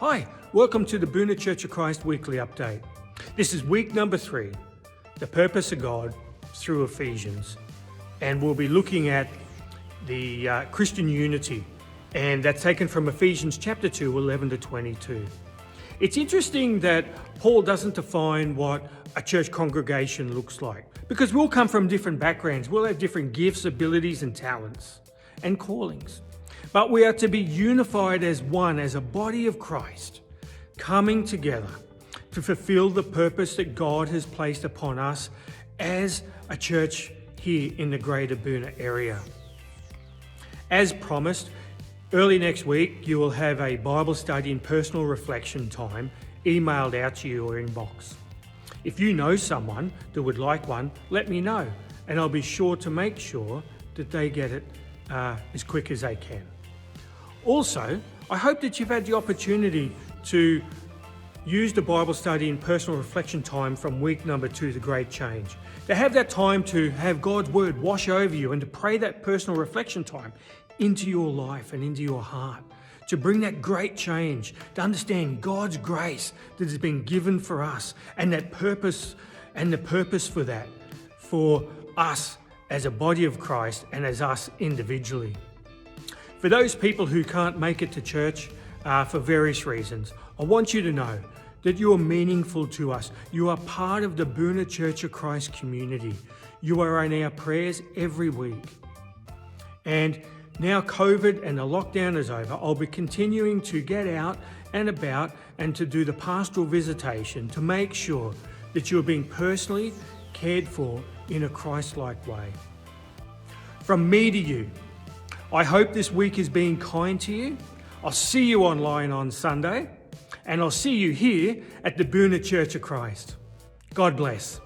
Hi, welcome to the Boona Church of Christ Weekly Update. This is week number 3, the purpose of God through Ephesians. And we'll be looking at the Christian unity, and that's taken from Ephesians chapter 2, 11 to 22. It's interesting that Paul doesn't define what a church congregation looks like, because we'll come from different backgrounds, we'll have different gifts, abilities and talents and callings. But we are to be unified as one, as a body of Christ, coming together to fulfill the purpose that God has placed upon us as a church here in the Greater Boona area. As promised, early next week you will have a Bible study and personal reflection time emailed out to your inbox. If you know someone that would like one, let me know, and I'll be sure to make sure that they get it as quick as they can. Also, I hope that you've had the opportunity to use the Bible study and personal reflection time from week number 2, The Great Change. To have that time to have God's Word wash over you and to pray that personal reflection time into your life and into your heart. To bring that great change, to understand God's grace that has been given for us and that purpose and the purpose for that, for us as a body of Christ and as us individually. For those people who can't make it to church for various reasons, I want you to know that you are meaningful to us. You are part of the Boona Church of Christ community. You are in our prayers every week. And now COVID and the lockdown is over, I'll be continuing to get out and about and to do the pastoral visitation to make sure that you're being personally cared for in a Christ-like way. From me to you, I hope this week is being kind to you. I'll see you online on Sunday, and I'll see you here at the Boona Church of Christ. God bless.